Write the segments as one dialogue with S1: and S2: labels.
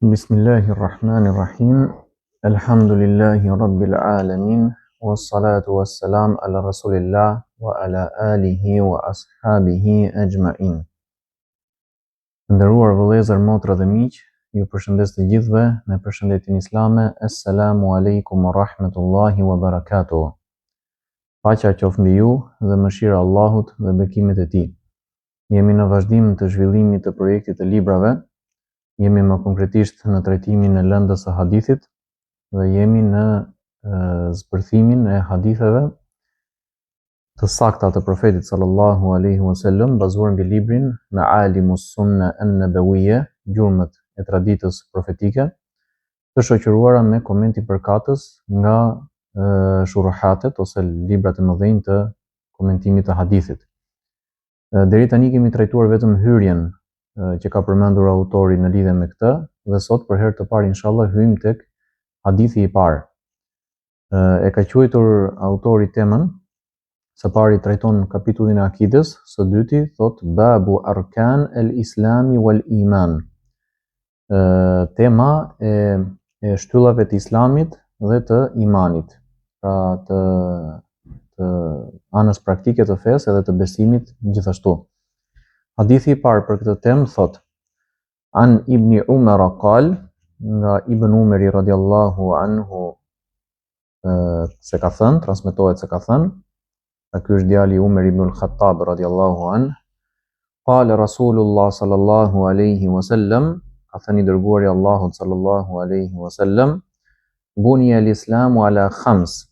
S1: Bismillahirrahmanirrahim. Alhamdulillahi rabbil alamin. Wassalatu wassalam ala rasulillah wa ala alihi wa ashabihi ajma'in. Nderuar vëllezër, motra dhe miq, ju përshëndes të gjithëve me përshëndetjen islame. Assalamu alaikum wa rahmatullahi wa barakatuh. Paqja qoftë mbi ju dhe mëshira e Allahut dhe bekimet e tij. Jemi në vazhdim të zhvillimit të projektit të librave. Jemi më konkretisht në trajtimin e lëndës së hadithit dhe jemi në zbërthimin e haditheve të sakta të profetit sallallahu alaihi wasallam, bazuar mbi librin Ma'alimus Sunna an-Nabawiyya, gjurmët e traditës profetike, të shoqëruara me koment i përkatës nga shuruhatet ose librat e mëdhenj të komentimit të hadithit. Deri tani kemi trajtuar vetëm hyrjen që ka përmendur autori në lidhje me këtë, dhe sot për herë të parë inshallah hyjmë tek hadithi i parë. E ka quajtur autori temën, së pari trajton kapitullin e akides, së dyti thot Babu Arkan el-Islami wal-Iman. Tema e shtyllave të Islamit dhe të imanit, pra të anës praktike të fesë edhe të besimit gjithashtu. Hadithi i parë për këtë temë thot: An Ibn Umar qal, nga Ibn Umeri radiallahu anhu se ka thënë, transmetohet se ka thënë, ky është djali Umar ibn al-Khattab radiallahu anhu, qala Rasulullah sallallahu alaihi wasallam, ka thënë i dërguari i Allahut sallallahu alaihi wasallam, Bunya al-Islamu ala khams,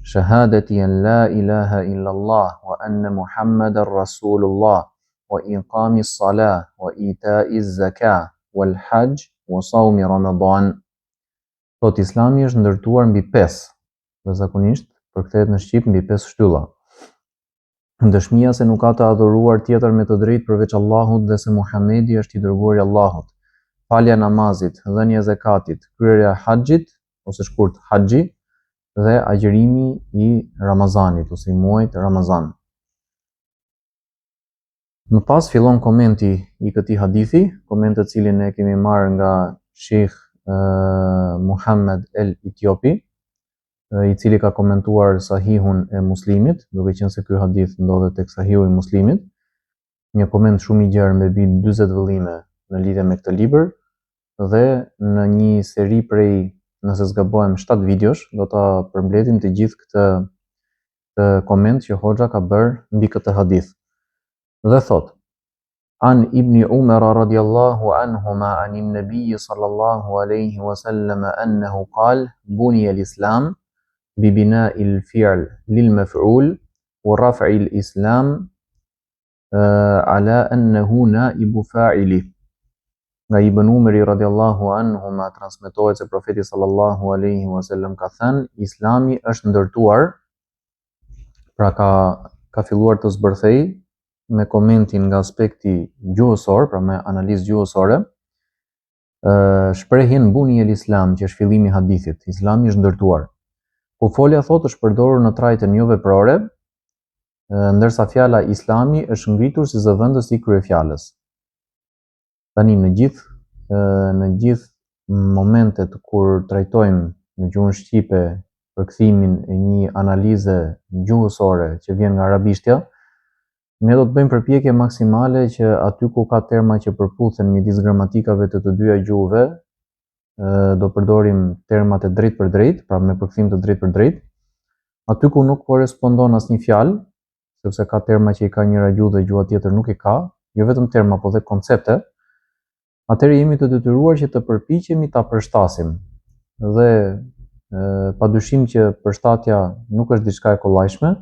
S1: shahadati an la ilaha illa Allah wa anna Muhammadar Rasulullah wa iqami s-salah wa ita'i z-zakah wal hajj wa sawmi Ramadan. Thot Islami është ndërtuar mbi 5, dhe zakonisht përkthehet në shqip mbi 5 shtylla. Dëshmia se nuk ka të adhuruar tjetër me të drejtë përveç Allahut dhe se Muhamedi është i dërguari i Allahut, falja namazit, dhënia e zakatit, kryerja e haxhit ose shkurt haxhi dhe agjërimi i Ramazanit ose i muajit Ramazan. Më pas fillon komenti i këtij hadithi, koment të cilin e kemi marrë nga Sheikh Muhammad el-Etiopi, i cili ka komentuar Sahihun e Muslimit, duke qenë se ky hadith ndodhet tek Sahihu i Muslimit. Një koment shumë i gjerë me mbi 40 vëllime në lidhje me këtë libër, dhe në një seri prej, nëse zgabohem, 7 videosh, do ta përmbledhim të gjithë këtë koment që Hoxha ka bërë mbi këtë hadith. Dhe thot: An Ibn Umar radiallahu anhuma anin Nabi sallallahu alaihi wasallam annahu qal Bunya al-Islam bi bina'i al-fi'l lil maf'ul wa raf'i al-Islam ala annahu na'ibu fa'ili. Nga Ibn Umari radiallahu anhuma transmetohet se profeti sallallahu alaihi wasallam ka thënë, Islami është ndërtuar, pra ka filluar të zbërthej me komentin nga aspekti gjuhësor, pra me analizë gjuhësore, shprehjen Bunya al-Islam, që është fillimi i hadithit, Islami është ndërtuar. Ku folja thot është përdorur në trajtën jo veprore, ndërsa fjala Islami është ngritur si zëvendës i kryefjalës. Tani në gjithë momentet kur trajtojmë në gjuhën shqipe përkthimin e një analize gjuhësore që vjen nga arabishtja, ne do të bëjmë përpjekje maksimale që aty ku ka terma që përputhen midis gramatikave të dyja gjuhëve, do përdorim termat e drejt për drejt, pra me përkthim të drejt për drejt. Aty ku nuk korespondon asnjë fjalë, sepse ka terma që i ka njëra gjuhë dhe gjuha tjetër nuk i ka, jo vetëm terma, por dhe koncepte, atëherë jemi të detyruar që të përpiqemi ta përshtasim. Dhe padyshim që përshtatja nuk është diçka e kollajshme,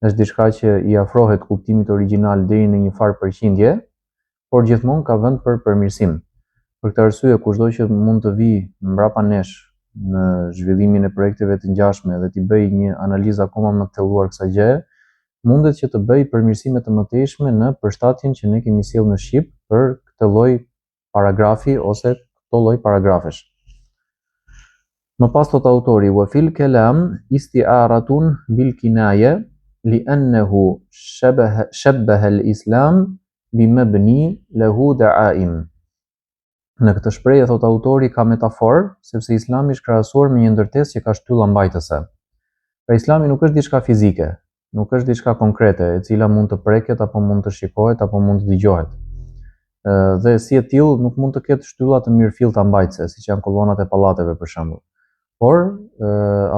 S1: është diçka që i afrohet kuptimit origjinal deri në një farë përqindje, por gjithmonë ka vend për përmirësim. Për këtë arsye, kushdo që mund të vi mbrapa nesh në zhvillimin e projekteve të ngjashme dhe t'i bëj një analizë akoma më të thelluar kësaj gjëje, mundet që të bëj përmirësime të mëtejshme në përshtatjen që ne kemi sjellë në shqip për këtë lloj paragrafi ose këto lloj paragrafesh. Më pas thot autori, wa fil kalam isti'aratun bil kinaya لأنه شبه الإسلام بمبني له دعائم. Në këtë shprehje thot autori ka metaforë, sepse Islami është krahasuar me një ndërtesë që ka shtylla mbajtëse. Pra Islami nuk është diçka fizike, nuk është diçka konkrete, e cila mund të preket apo mund të shikohet apo mund të dëgjohet. Dhe si e tillë nuk mund të ketë shtylla të mirëfillta mbajtëse, siç janë kollonat e pallateve për shembull. Por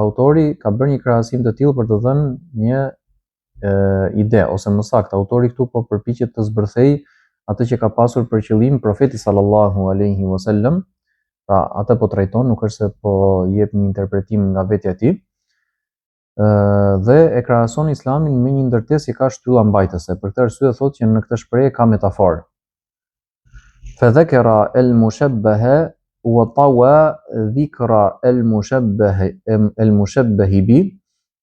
S1: autori ka bërë një krahasim të tillë për të dhënë një ide, ose më saktë, autori këtu po përpiqet të zbërthejë atë që ka pasur për qëllim profeti sallallahu alaihi wasallam, pra atë po trajton, nuk është se po jep një interpretim nga vetja e tij. Dhe e krahason Islamin me një ndërtesë që ka shtylla mbajtëse. Për këtë arsye thotë që në këtë shprehje ka metaforë. Fa dhakara al-mushabbaha wa tawa dhikra al-mushabbah bi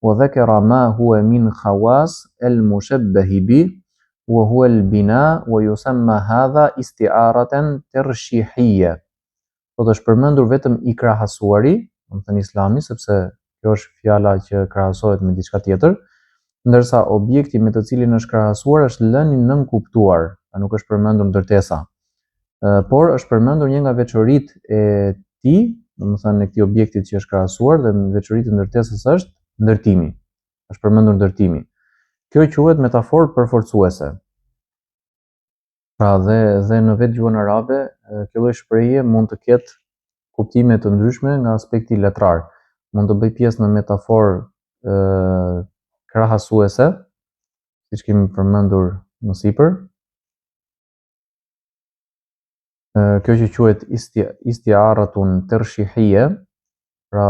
S1: wa dhakara ma huwa min khawas al-mushabbah bi وهو البناء ويسمى هذا استعارة ترشيحية. Do të shpërmendur vetëm i krahasuari, do të thënë Islami, sepse kjo është fjala që krahasohet me diçka tjetër, ndërsa objekti me të cilin është krahasuar është lënë i nënkuptuar, nuk është përmendur ndërtesa. Por është përmendur një nga veçoritë e tij, do të thënë e këtij objekti që është krahasuar, dhe veçoritë e ndërtesës është ndërtimi. Është përmendur ndërtimi. Kjo quhet metaforë përforcuese. Pra dhe në vetë gjuhën arabe, kjo lloj shprehje mund të ketë kuptime të ndryshme nga aspekti letrar. Mund të bëj pjesë në metaforë krahasuese, siç kemi përmendur më sipër. Kjo që quhet istiaratun tershihie, pra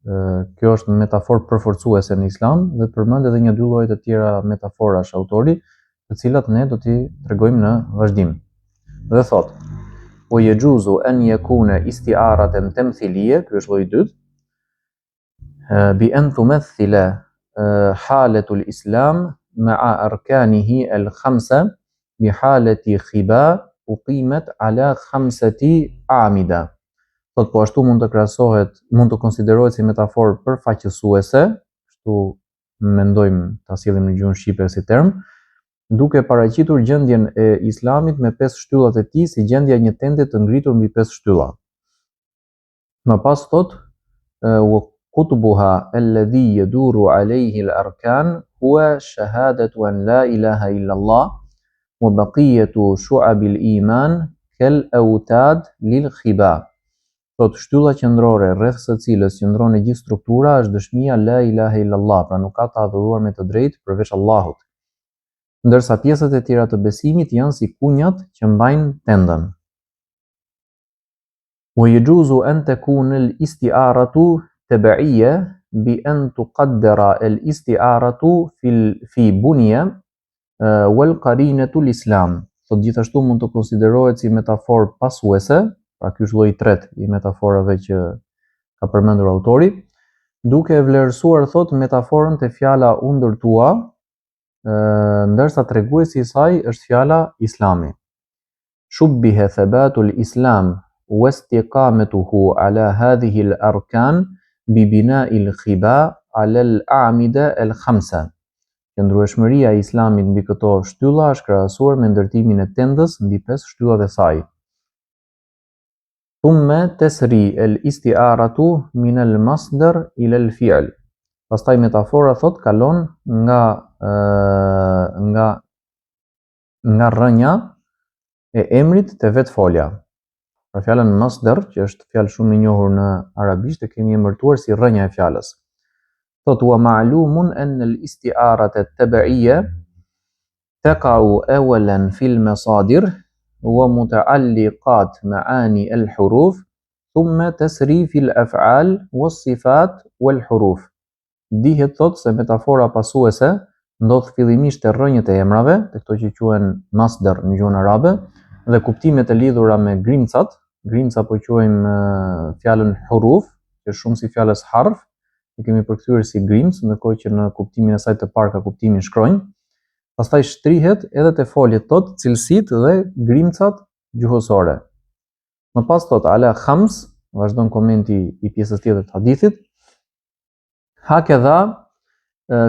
S1: kjo është metaforë përforcuese në Islam dhe përmend edhe një dy lloje të tjera metaforash autori, të cilat ne do t'i tregojmë në vazhdim. Dhe thot: "Wa yajuzu an yakuna isti'aratan tamthiliyya", ky është lloji i dytë, "bi an tumathila halatu al-islam ma'a arkanihi al-khamsa bi halati khiba uqimat ala khamsati a'mida." Thot, po ashtu mund të krahasohet, mund të konsiderohet si metaforë përfaqësuese, kështu mendojmë ta sillim në gjuhën shqipe si term, duke paraqitur gjendjen e Islamit me 5 shtyllat e tij si gjendja e një tende të ngritur mbi 5 shtylla. Më pas thot: "Wa qutbuha alladhi yaduru alayhi al-arkan huwa shahadatu an la ilaha illa Allah wa baqiyatu shu'abil iman kal awtad lil khiba." Thot, shtylla qendrore rreth së cilës qëndron e gjithë struktura është dëshmia la ilaha illallah, pra nuk ka të adhuruar me të drejtë përveç Allahut. Ndërsa pjesët e tjera të besimit janë si kunjat që mbajnë tendën. Wa yajuzu an takuna al-isti'aratu tabi'iyya bi an tuqaddara al-isti'aratu fi bunya wal qarinatu al-islam. Thot, gjithashtu mund të konsiderohet si metaforë pasuese, pra ky është lloji i tretë i metaforave që ka përmendur autori, duke vlerësuar thot metaforën te fjala u ndërtua, ndërsa treguesi i saj është fjala Islami. Shubbiha thabatul islam wa istiqamatuhu ala hadhihi al-arkan bi bina'i al-khiba ala al-a'mida al-khamsa. Qëndrueshmëria e Islamit mbi këto shtylla është krahasuar me ndërtimin e tendës mbi 5 shtyllat e saj. Thumma tasri al-isti'aratu min al-masdar ila al-fi'l. Pastaj metafora thot kalon nga rrënja e emrit te vetfolja. Pra fjalën masdar, që është fjalë shumë e njohur në arabisht, e kemi emërtuar si rrënja e fjalës. Thot: "Wa ma'lumun anna al-isti'arata at-tabi'iyya taqa'u awalan fil masadir wa muta'alliqat ma'ani al-huruf thumma tasri fil af'al was-sifat wal-huruf." Dihet thot se metafora pasuese ndodh fillimisht te rrënjët e emrave, te këto që quhen masdar në gjuhën arabe, dhe kuptimet e lidhura me grimcat. Grimca po quajmë fjalën huruf, që është shumë si fjalës harf, e kemi përkthyer si grimc, ndërkohë që në kuptimin e saj të parë ka kuptimin shkronjë. Pastaj shtrihet edhe te foljet thot cilësitë dhe grimcat gjuhësore. Më pas thot ala khams, vazhdon komenti i pjesës tjetër të hadithit. Hakadha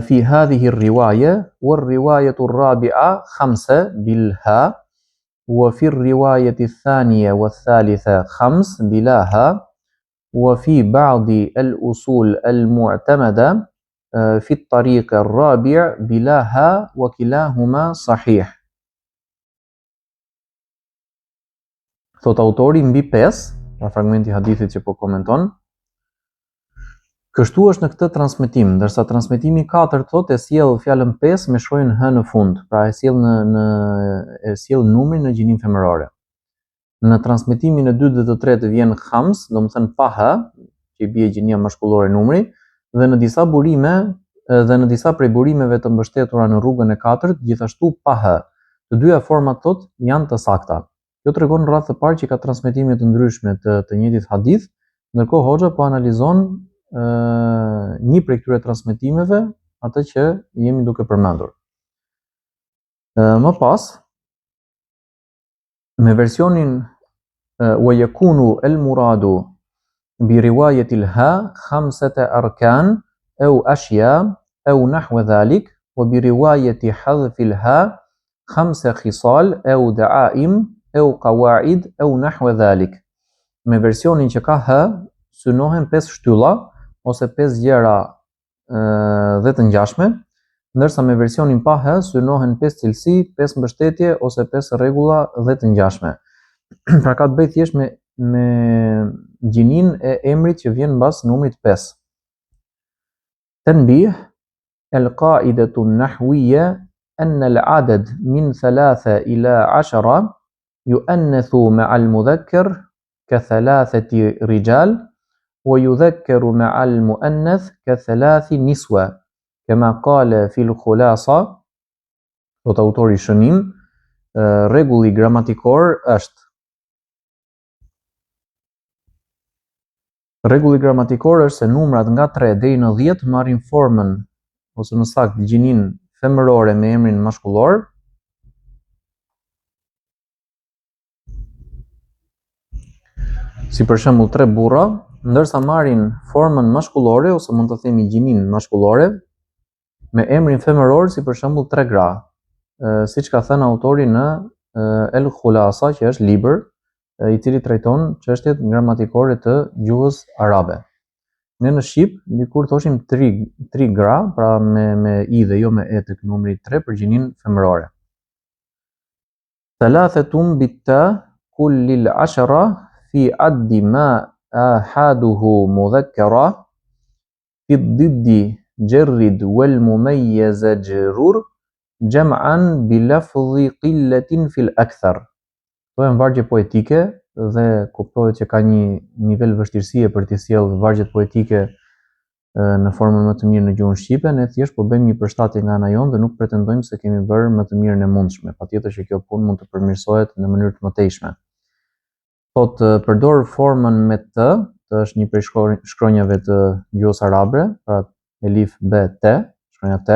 S1: fi hadhihi ar-riwaya wa ar-riwayatu ar-rabi'a khamsa bil ha وفي الرواية الثانية والثالثة 5 بلا ها وفي بعض الأصول المعتمدة في الطريق الرابع بلا ها وكلاهما صحيح. Thot autori mbi 5, pra fragmenti i hadithit që po komenton, kështu është në këtë transmetim, ndërsa transmetimi 4 thotë e sjell fjalën 5 me shkronjën h në fund, pra e sjell numrin në gjinin femërore. Në transmetimin e 2 dhe të 3 vjen khams, domethënë pa h, që i bie gjinia maskullore numri, dhe në disa burime dhe në disa prej burimeve të mbështetura në rrugën e 4, gjithashtu pa h. Të dyja format thotë janë të sakta. Kjo tregon rreth të parë që ka transmetime të ndryshme të njëjtit hadith, ndërkohë Hoxha po analizon një prej këtyre transmetimeve, atë që jemi duke përmendur. Më pas, me versionin wa yakunu al-muradu bi riwayati al-ha khamsata arkan aw ashya aw nahwa dhalik wa bi riwayati hadf al-ha khamsa khisal aw da'aim aw qawaid aw nahwa dhalik. Me versionin që ka h synohen 5 shtylla ose 5 gjëra dhe të ngjashme, ndërsa me versionin pa h synohen 5 cilësi, 5 mbështetje ose 5 rregulla dhe të ngjashme. Pra ka të bëjë thjesht me gjinin e emrit që vjen mbas numrit 5. Tanbih al-qa'idatu an-nahwiyya anna al-'adad min 3 ila 10 يؤنث مع المذكر كثلاثة رجال ويذكر مع المؤنث كثلاث نسوة كما قال في الخلاصة. Thot autori shënim, rregulli gramatikor është se numrat nga 3 deri në 10 marrin formën ose më saktë gjinin femërore me emrin maskullor, si për shembull 3 burra, ndërsa marrin formën maskullore ose mund të themi gjinin maskullore me emrin femëror, si për shembull 3 gra, siç ka thënë autori në El Khulasa, që është libër i cili trajton çështjet gramatikore të gjuhës arabe. Ne në shqip dikur thoshim 3 gra, pra me i dhe jo me e tek numri 3 për gjinin femërore. Thalathatun bitta kullil 10 في عد ما آحاده مذكرة في الضد جرد والمميز جرور جمعا بلفظ قلة في الأكثر. To janë vargje poetike dhe kuptohet që ka një nivel vështirësie për të sjellë vargjet poetike në formën më të mirë në gjuhën shqipe. Ne thjesht po bëjmë një përshtatje nga ana jonë dhe nuk pretendojmë se kemi bërë më të mirën e mundshme. Patjetër që kjo punë mund të përmirësohet në mënyrë të mëtejshme. Thot përdor formën me të është një prej shkronjave të gjuhës arabe, pra elif b t, shkronja t,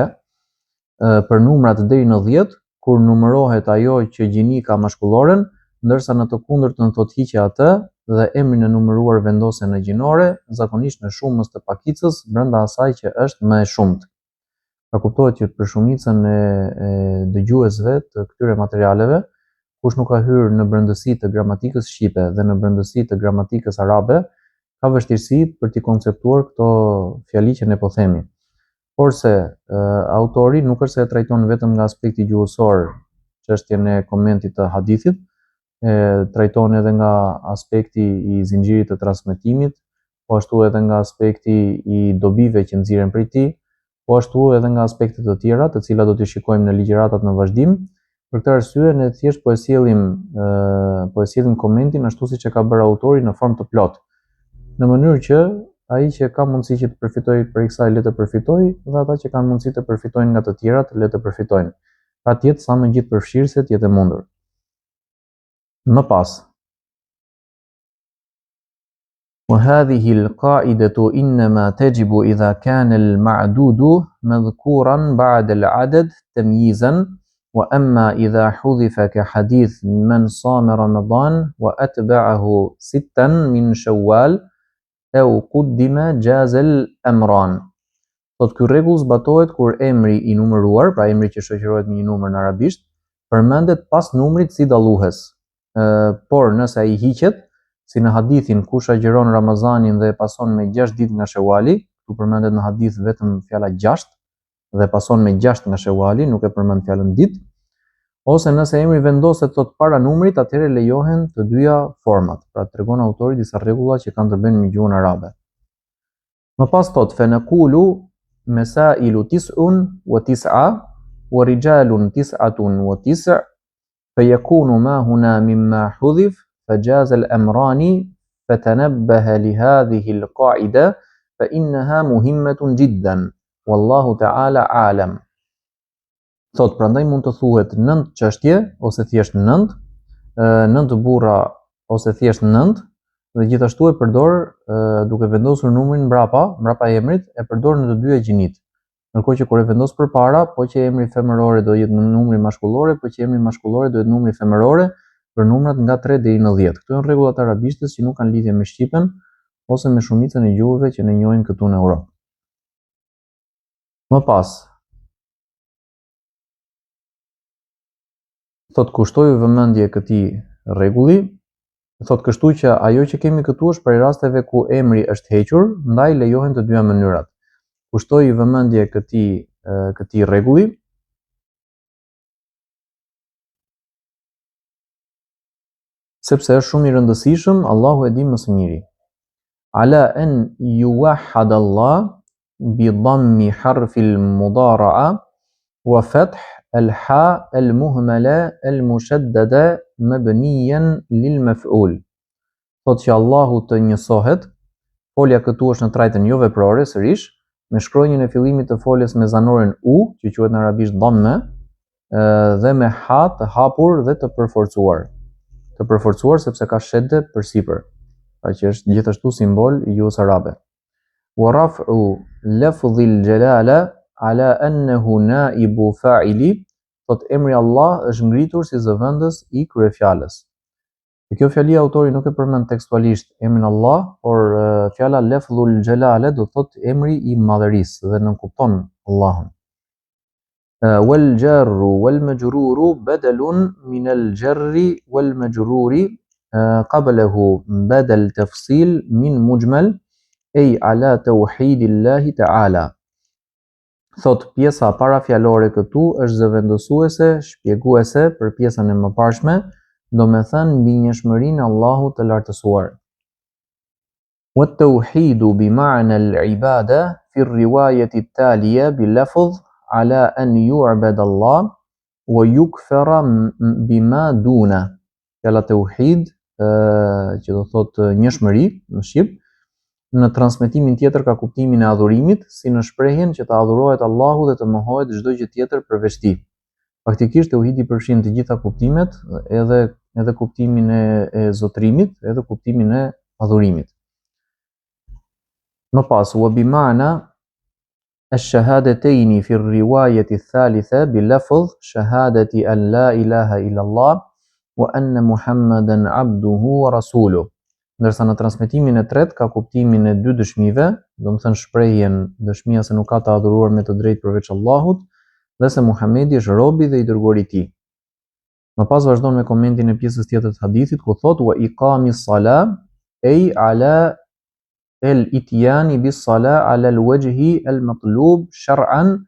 S1: për numrat deri në 10, kur numërohet ajo që gjini ka maskulloren, ndërsa në të kundërtën thot hiqe atë dhe emrin e numëruar vendose në gjinore, zakonisht në shumës të pakicës brenda asaj që është më e shumt. Pra kuptohet që për shumicën e dëgjuesve të këtyre materialeve, kush nuk ka hyrë në brendësi të gramatikës shqipe dhe në brendësi të gramatikës arabe, ka vështirësi për t'i konceptuar këto fjali që ne po themi. Porse autori nuk është se e trajton vetëm nga aspekti gjuhësor çështjen e komentit të hadithit, trajton edhe nga aspekti i zinxhirit të transmetimit, po ashtu edhe nga aspekti i dobive që nxiren prej tij, po ashtu edhe nga aspekte të tjera, të cilat do t'i shikojmë në ligjëratat në vazhdim. Për këtë arsye ne thjesht po e sjellim komentin ashtu siç e ka bërë autori në formë të plotë, në mënyrë që ai që ka mundësi që të përfitojë prej kësaj le të përfitojë dhe ata që kanë mundësi të përfitojnë nga të tjerat le të përfitojnë. Pra të jetë sa më gjithë përfshirëse të jetë e mundur. Më pas, وهذه القاعدة إنما تجب إذا كان المعدود مذكورا بعد العدد تمييزا وأما إذا حذف كحديث من صام رمضان وأتبعه 6 من شوال أو قدم جاز الأمران. Thot ky rregull zbatohet kur emri i numëruar, pra emri që shoqërohet me një numër në arabisht, përmendet pas numrit si dallues. Por nëse ai hiqet, si në hadithin kush agjeron Ramazanin dhe e pason me 6 ditë nga Shewali, ku përmendet në hadith vetëm fjala 6 dhe pason me 6 nga Shewali, nuk e përmend fjalën ditë, ose nëse emri vendoset thot para numrit, atëherë lejohen të dyja format. Pra tregon autori disa rregulla që kanë të bëjnë me gjuhën arabe. Më pas thot fenaqulu masailu tis'un wa tis'a wa rijalun tis'atun wa tis' فيكون ما هنا مما حذف فجاز الأمران فتنبه لهذه القاعدة فإنها مهمة جدا والله تعالى أعلم. Thot, prandaj mund të thuhet 9 çështje ose thjesht 9, 9 burra ose thjesht 9, dhe gjithashtu e përdor duke vendosur numrin mbrapa emrit, e përdor në të dyja gjinit. Ndërkohë që kur e vendos përpara, po që emri femërore do jetë në numri mashkullore, po që emri mashkullore do jetë numri femërore për numrat nga 3 deri në 10. Këto janë rregullat arabishtes që nuk kanë lidhje me shqipen ose me shumicën e gjuhëve që ne njohim këtu në Europë. Më pas, thot kushtoi vëmendje këtij rregulli, thot kështu që ajo që kemi këtu është për rasteve ku emri është hequr, ndaj lejohen të dyja mënyrat. Kushtoi vëmendje këtij rregulli, sepse është shumë i rëndësishëm, Allahu e di më së miri. Ala an yuwahhad Allah bi dhammi harfi al-mudara'a wa fath al-ha al-muhmala al-mushaddada mabniyan lil-maf'ul. Thot që Allahu të njësohet, folja këtu është në trajtën jo veprore, sërish, me shkronjën e fillimit të foljes me zanorin u, që quhet në arabisht dhamme, dhe me ha të hapur dhe të përforcuar. Të përforcuar sepse ka shedde përsipër, pra që është gjithashtu simbol i gjuhës arabe. Wa raf'u lafdhil jalala ala annahu naibu fa'ili, thot emri Allah është ngritur si zëvendës i kryefjalës. Kjo fjali autori nuk e përmend tekstualisht emrin Allah, por fjala lafdhul jalale do thot emri i madhërisë dhe nënkupton Allahun. Wal jarru wal majruru badalun min al jarri wal majruri qablahu badal tafsil min mujmal ay ala tauhidillahi ta'ala. Thot pjesa parafjalore këtu është zëvendësuese, shpjeguese për pjesën e mëparshme, do me thënë mbi njëshmërinë Allahut të lartësuar. والتوحيد بمعنى العبادة في الرواية التالية بلفظ على أن يعبد الله ويكفر بما دونه. Fjala tauhid, që do thotë njëshmëri në shqip, në transmetimin tjetër ka kuptimin e adhurimit, si në shprehjen që të adhurohet Allahu dhe të mohohet çdo gjë tjetër përveç tij. Faktikisht tauhidi përfshin të gjitha kuptimet, edhe kuptimin e zotrimit, edhe kuptimin e adhurimit. Më pas, wa bima'na ash-shahadatayn fi ar-riwayati ath-thalitha bil-lafz shahadati an la ilaha illa Allah wa anna Muhammadan abduhu wa rasuluhu. Ndërsa në transmetimin e tretë ka kuptimin e dy dëshmive, domethënë shprehjen dëshmia se nuk ka të adhuruar me të drejtë përveç Allahut dhe se Muhamedi është robi dhe i dërguari i tij. Më pas vazhdon me komentin e pjesës tjetër të hadithit ku thot wa iqamis sala ay ala al ityani bis sala ala al wajhi al matlub shar'an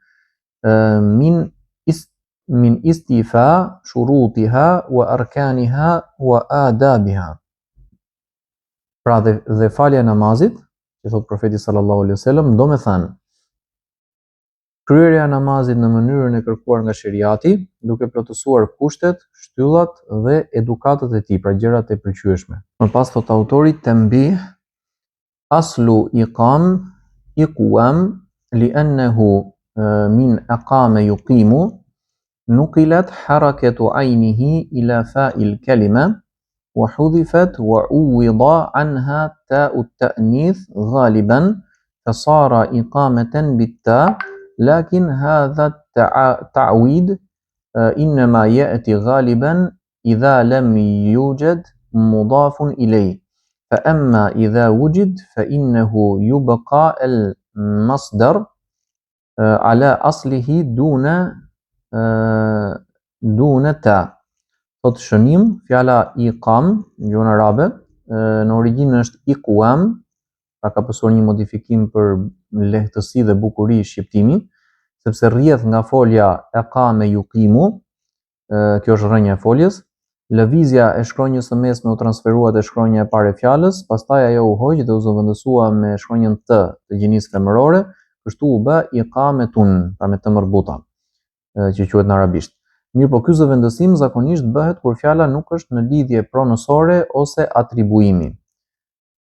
S1: min istifa shurutiha wa arkaniha wa adabiha. Pra dhe falja e namazit, që thot profeti sallallahu alaihi wasallam, do me thënë kryerja e namazit në mënyrën e kërkuar nga sheriati, duke plotësuar kushtet, shtyllat dhe edukatat e tij, pra gjërat e pëlqyeshme. Më pas thot autori tanbih aslu iqam iqwam li'annahu min aqama yuqimu nuqilat harakatu aynihi ila fa'il kalima وحذفت وعوض عنها تاء التأنيث غالبا فصار إقامة بالتاء لكن هذا التعويد إنما يأتي غالبا إذا لم يوجد مضاف إليه فأما إذا وجد فإنه يبقى المصدر على أصله دون dune ta. Thot shënim, fjala iqam në gjuhën arabe në origjinë është iqwam, pra ka pasur një modifikim për lehtësi dhe bukuri shqiptimi, sepse rrjedh nga folja aqame yuqimu, kjo është rrënja e foljes. Lëvizja e shkronjës së mesme u transferua te shkronja e parë e fjalës, pastaj ajo u hoq dhe u zëvendësua me shkronjën t të gjinisë femërore, kështu u bë iqametun, pra me të marbuta, që quhet në arabisht. Mirë po ky zëvendësim zakonisht bëhet kur fjala nuk është në lidhje pronësore ose atribuimi.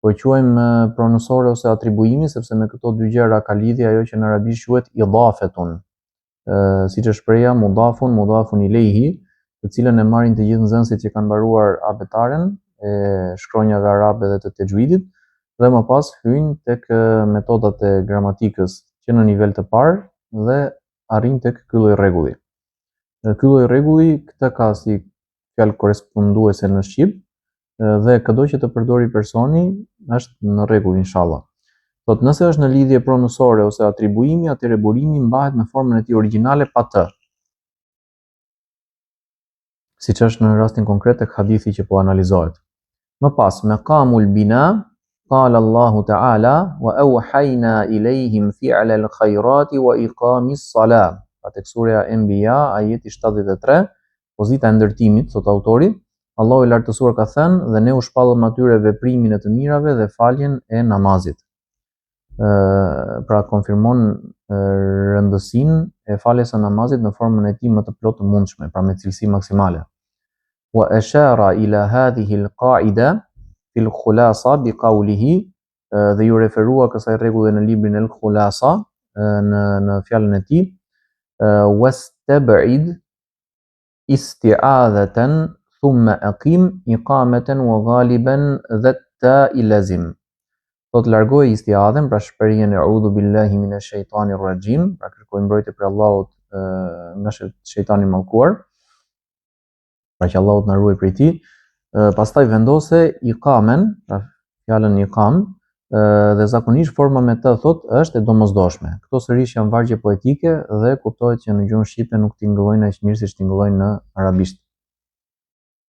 S1: Po e quajmë pronësore ose atribuimi sepse me këto dy gjëra ka lidhje ajo që në arabisht quhet idafetun. Siç është shpreha mudafun ilayhi, të cilën e marrin të gjithë nxënësit që kanë mbaruar abetaren e shkronjave arabe dhe të texhuidit, dhe më pas hyjnë tek metodat e gramatikës që në nivel të parë dhe arrin tek ky lloj rregulli. Ky lloj rregulli këtë ka si fjalë korresponduese në shqip dhe çdo që të përdori personi është në rregull inshallah. Thot nëse është në lidhje pronësore ose atribuimi, atëherë burimi mbahet në formën e tij origjinale pa të. Siç është në rastin konkret tek hadithi që po analizohet. Më pas maqamul bina, qala Allahu ta'ala wa awhayna ilayhim fi'la al-khayrati wa iqamis salah. Tek surja Enbiya, ajeti 73, pozita e ndërtimit, thot autori, Allahu i lartësuar ka thënë dhe ne u shpallëm atyre veprimin e të mirave dhe faljen e namazit. Pra konfirmon rëndësinë e faljes së namazit në formën e tij më të plotë të mundshme, pra me cilësi maksimale. Wa ashara ila hadhihi al-qa'ida fi al-khulasa bi qawlihi, dhe ju referua kësaj rregulle në librin al-Khulasa në fjalën e tij, wastab'id isti'adhatan thumma aqim iqamatan wa ghaliban dhatta ilazim. Thot largoj isti'adhen, pra shprehjen a'udhu billahi minash shaitanir rajim, pra kërkoj mbrojtje për Allahut nga shejtani i mallkuar, pra që Allahut na ruaj prej tij. Pastaj vendose iqamen, pra fjalën iqam, dhe zakonisht forma me të thot është e domosdoshme. Këto sërish janë vargje poetike dhe kuptohet që në gjuhën shqipe nuk tingëllojnë aq mirë siç tingëllojnë në arabisht.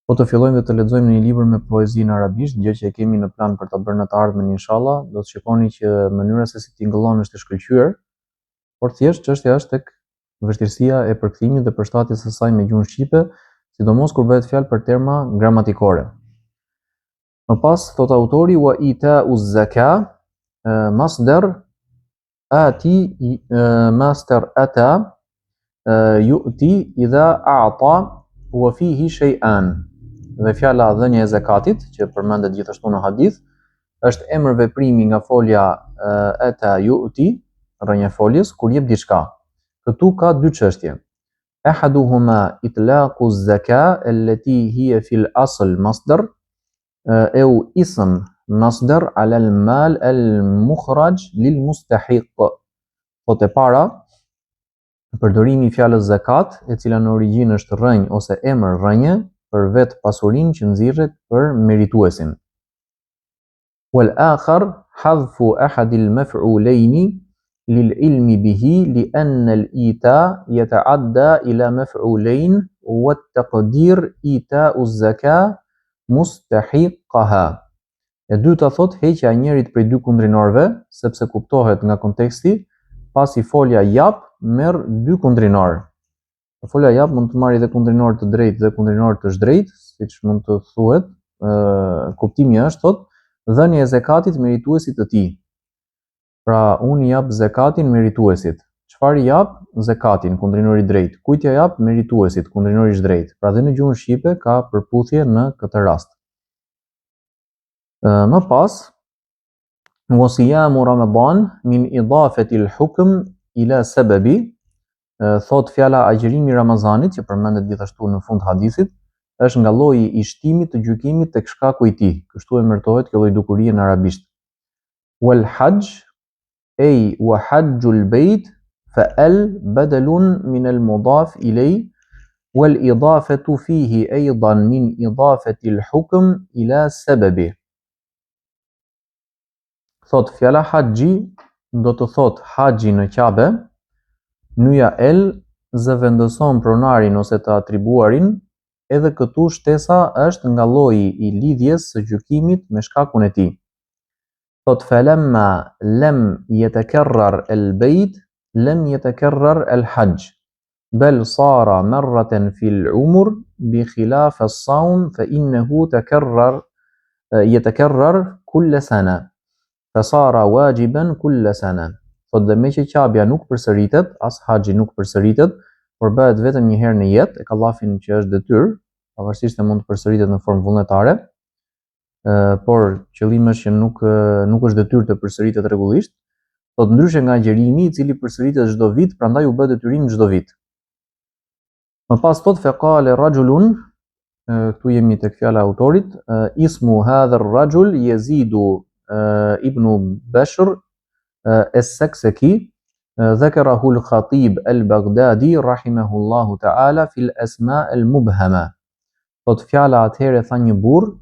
S1: Po të fillojmë dhe të lexojmë një libër me poezi në arabisht, gjë që e kemi në plan për ta bërë në të ardhmen inshallah, do të shikoni që mënyra se si tingëllon është e shkëlqyer, por thjesht çështja është tek vështirësia e përkthimit dhe përshtatjes së saj me gjuhën shqipe, sidomos kur bëhet fjalë për terma gramatikore. Më pas thot autori wa ita'u zaka masdar ata yu'ti idha a'ta wa fihi shay'an. Dhe fjala dhënia e zakatit që përmendet gjithashtu në hadith është emër veprimi nga folja ata yu'ti, rrënja e foljes, kur jep diçka. Këtu ka dy çështje. Ahaduhuma itlaqu zaka allati hiya fil asl masdar أو اسم مصدر على المال المخرج للمستحق. Thot e para, përdorimi i fjalës zakat, e cila në origjinë është rrënjë ose emër rrënje për vetë pasurinë që nxirret për merituesin. والآخر حذف أحد المفعولين للعلم به لأن الإيتاء يتعدى إلى مفعولين والتقدير إيتاء الزكاة mustahiqaha. E dyta thot heqja e njërit prej dy kundrinorëve, sepse kuptohet nga konteksti, pasi folja jap merr dy kundrinor. Folja jap mund të marrë edhe kundrinor të drejtë dhe kundrinor të zhdrejtë, siç mund të thuhet. Kuptimi është thot dhënia e zakatit merituesit të tij. Pra unë jap zakatin merituesit. Çfarë jap? Zakatin, kundrinori drejt. Kujt ja jap? Merituesit, kundrinori i drejt. Pra dhe në gjuhën shqipe ka përputhje në këtë rast. Më pas, wasiyamu Ramadan min idafati al-hukm ila sababi, thot fjala agjërimi i Ramazanit që përmendet gjithashtu në fund hadithit, është nga lloji i shtimit të gjykimit tek shkaku i tij. Kështu emërtohet kjo lloj dukurie në arabisht. Wal hajj ay wa hajjul bayt فال بدل من المضاف إليه والإضافة فيه أيضا من إضافة الحكم إلى سببه. Thot fjala haxhi do të thot haxhi në Kabe, nyja el zëvendëson pronarin ose të atribuarin, edhe këtu shtesa është nga lloji I lidhjes së gjykimit me shkakun e tij. Thot falamma lam yatakarrar al-bayt lam yatakarrar al-hajj bal sara marratan fi al-umr بخلاف الصوم فإنه يتكرر كل سنة فصار واجبا كل سنة. Thot dhe me që qabja nuk përsëritet, as haxhi nuk përsëritet, por bëhet vetëm një herë në jetë, e kallafin që është detyrë, pavarësisht se mund të përsëritet në formë vullnetare, por qëllimi është që nuk është detyrë të përsëritet rregullisht. Thot ndryshe nga agjërimi I cili përsëritet çdo vit, prandaj u bë detyrim çdo vit. Më pas thot faqale rajulun, këtu jemi tek fjala e autorit, ismu hadha ar-rajul Yazidu ibn Bashr السكسكي ذكره الخطيب البغدادي رحمه الله تعالى في الأسماء المبهمة. Thot fjala atëherë tha një burr,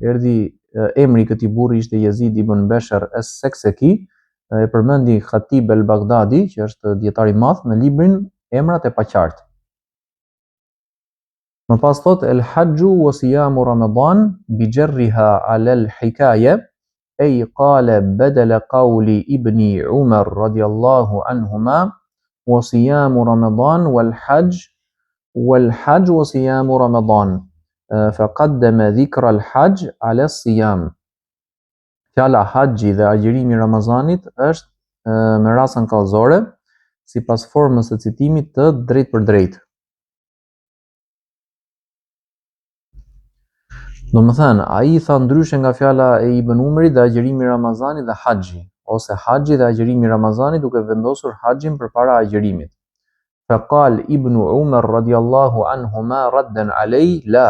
S1: emri I këtij burri ishte Yazid ibn Bashr as-Saksaki, e përmendi Khatib al-Baghdadi, që është dietar I madh në librin Emrat e paqartë. Më pas thot el-hajju wa siyamu Ramadan bi jarriha ala al-hikaya أي قال بدل قول ابن عمر رضي الله عنهما وصيام رمضان والحج وصيام رمضان فقدم ذكر الحج على الصيام. Fjala haxhi dhe agjërimi I Ramazanit është me rasën kallëzore, sipas formës së citimit të drejtë për drejtë. Do më thënë, ai tha ndryshe nga fjala e Ibn Umerit dhe agjërimi I Ramazanit dhe haxhi, ose haxhi dhe agjërimi I Ramazanit duke vendosur haxhin përpara agjërimit. Faqal Ibn Umar radiyallahu anhuma raddan alay la,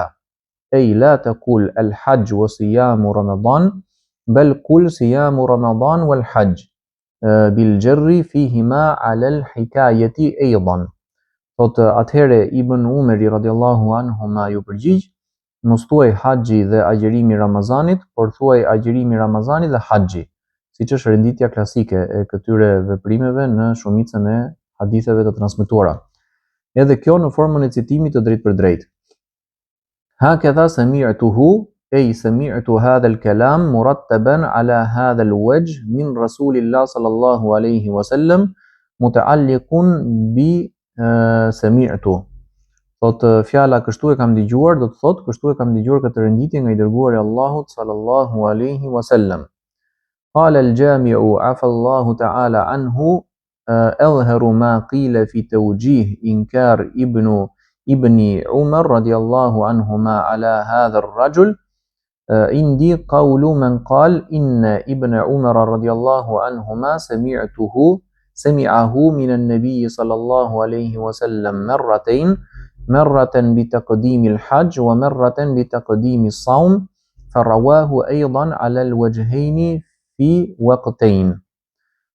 S1: ay la taqul al-hajj wa siyamu Ramadan, bal qul siyamu Ramadan wal hajj bil jarri fihima ala al-hikayati aydan. Thot atëherë Ibn Umari radiyallahu anhuma ju përgjigj, mos thuaj haxhi dhe agjërimi I Ramazanit, por thuaj agjërimi I Ramazanit dhe haxhi, siç është renditja klasike e këtyre veprimeve në shumicën e haditheve të transmetuara. Edhe kjo në formën e citimit të drejtë për drejtë. Hakadha sami'tuhu ay sami'tu hadha al-kalam murattaban ala hadha al-wajh min Rasulillah sallallahu alayhi wasallam muta'alliqun bi sami'tu. Thot fjala kështu e kam dëgjuar, do të thot kështu e kam dëgjuar këtë renditje nga I dërguari I Allahut sallallahu alaihi wasallam. Qala al-jami'u afa Allahu ta'ala anhu أظهر ما قيل في توجيه إنكار ابن عمر رضي الله عنهما على هذا الرجل عندي قول من قال إن ابن عمر رضي الله عنهما سمعه من النبي صلى الله عليه وسلم مرتين مرة بتقديم الحج ومرة بتقديم الصوم فرواه أيضا على الوجهين في وقتين.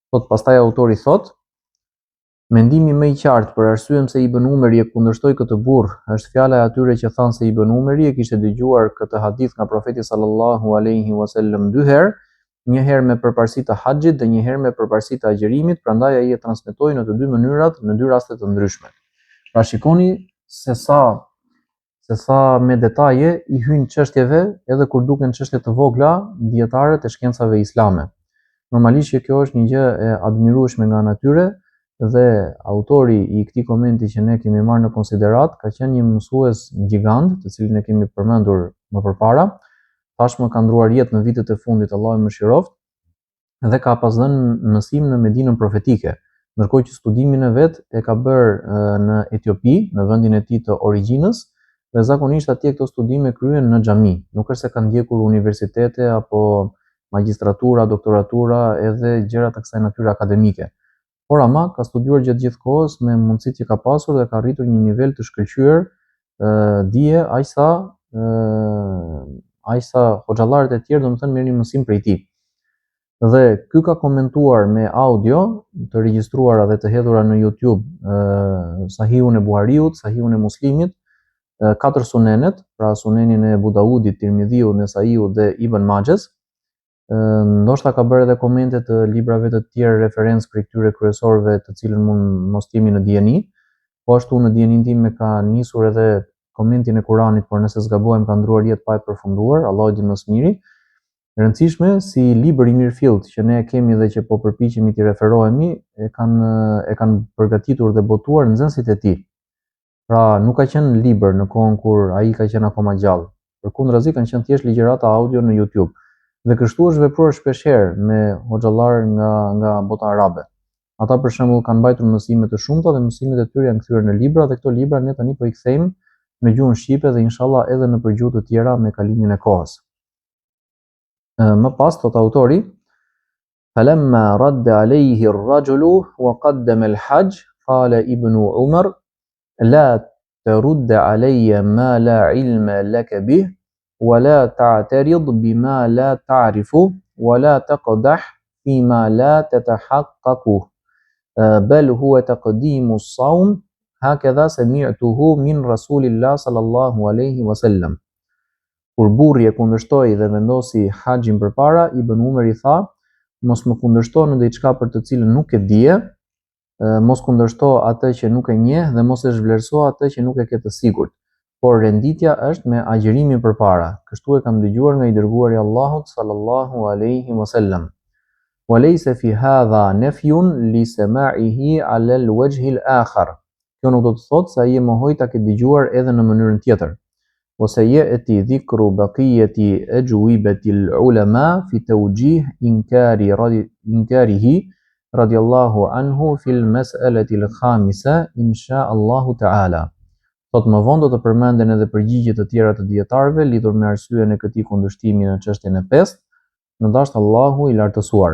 S1: Thot pastaj autori thot, mendimi më I qartë për arsyeën se Ibn Umeri e kundërshtoi këtë burr është fjala e atyre që thanë se Ibn Umeri e kishte dëgjuar këtë hadith nga profeti sallallahu alaihi wasallam dy herë, një herë me përparësi të haxhit dhe një herë me përparësi të agjërimit, prandaj ai e transmetoi në të dy mënyrat në dy raste të ndryshme. Pra shikoni se sa me detaje I hyjnë çështjeve edhe kur duken çështje të vogla dietarët e shkencave islame. Normalisht që kjo është një gjë e admirueshme nga natyre dhe autori I këtij komenti që ne kemi marrë në konsiderat ka qenë një mësues gjigant, të cilin e kemi përmendur më përpara. Tashmë ka ndruar jetë në vitet e fundit, Allahu I mëshiroft, dhe ka pas dhënë mësim në Medinën profetike, ndërkohë që studimin e vet e ka bërë në Etiopi, në vendin e tij të origjinës, dhe zakonisht atje këto studime kryen në xhami. Nuk është se ka ndjekur universitete apo magjistratura, doktoratura edhe gjëra të kësaj natyre akademike. Por ama ka studiuar gjatë gjithë kohës me mundësitë që ka pasur dhe ka arritur një nivel të shkëlqyer dije aqsa hoxhallarët e tjerë domethënë merrin mësim prej tij. Dhe ky ka komentuar me audio të regjistruara dhe të hedhura në YouTube Sahihun e Buhariut, Sahihun e Muslimit, 4 sunenet, pra sunenin e Abu Daudit, Tirmidhiut, Nesaiut dhe Ibn Majhës. Ndoshta ka bërë edhe komente të librave të tjerë referencë për këtyre kryesorëve të cilën mund mos jemi në dieni, Po ashtu në dijenin time ka nisur edhe komentin e Kuranit, por nëse zgabohem ka ndruar jetë pa e përfunduar, Allahu di më së miri. E rëndësishme si libër i mirëfillt që ne kemi dhe që po përpiqemi t'i referohemi, e kanë përgatitur dhe botuar nxënësit e tij. Pra nuk ka qenë libër në kohën kur ai ka qenë akoma gjallë. Përkundrazi kanë qenë thjesht ligjërata audio në YouTube. Dhe kështu është vepruar shpeshherë me hoxhallar nga bota arabe. Ata për shembull kanë mbajtur mësime të shumta dhe mësimet e tyre janë kthyer në libra dhe këto libra ne tani po i kthejmë në gjuhën shqipe dhe inshallah edhe në përgjuhë të tjera me kalimin e kohës. Më pas thot autori: "Falamma radda alayhi ar-rajulu wa qaddama al-hajj, qala ibn Umar: la ترد علي ما لا علم لك به ولا تعترض بما لا تعرف ولا تقدح فيما لا تتحققه بل هو تقديم الصوم هكذا سمعته من رسول الله صلى الله عليه وسلم." Kur burri e kundërshtoi dhe vendosi haxhin përpara, Ibn Umar I tha: "Mos më kundërshto në diçka për të cilën nuk e dije, mos kundërshto atë që nuk e njeh dhe mos e zhvlerëso atë që nuk e ke të sigurt, por renditja është me agjërimin përpara. Kështu e kam dëgjuar nga I dërguari I Allahut sallallahu alaihi wasallam. Wa laysa fi hadha nafyun li sama'ihi 'ala al-wajh al-akhar." Kjo nuk do të thotë se ai e mohoi ta ketë dëgjuar edhe në mënyrën tjetër. Wa sayati dhikru baqiyati ajwibati al-ulama fi tawjih inkarihi radiallahu anhu fil mas'alati al-khamisa insha Allahu ta'ala. Sot më vonë do të përmenden edhe përgjigje të tjera të dietarëve lidhur me arsyeën e këtij kundërshtimi në çështjen e pestë, në dashur Allahu I lartësuar.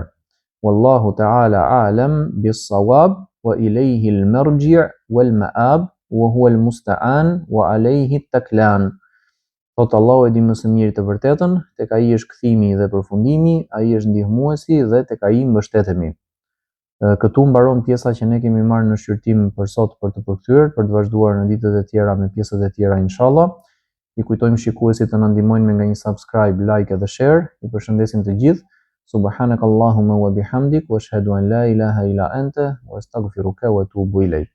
S1: Wallahu ta'ala a'lam bis-sawab wa ilayhi al-marji' wal-ma'ab wa huwa al-musta'an wa alayhi at-taklan. Sot Allahu e di më së miri të vërtetën, tek ai është kthimi dhe përfundimi, ai është ndihmuesi dhe tek ai mbështetemi. Këtu mbaron pjesa që ne kemi marrë në shqyrtim për sot për të përkthyer, për të vazhduar në ditët e tjera me pjesët e tjera inshallah. I kujtojmë shikuesit të na ndihmojnë me nga një subscribe, like edhe share. Ju përshëndesim të gjithë. Subhanakallahumma wa bihamdik wa ashhadu an la ilaha illa anta wa astaghfiruka wa atubu ilayk.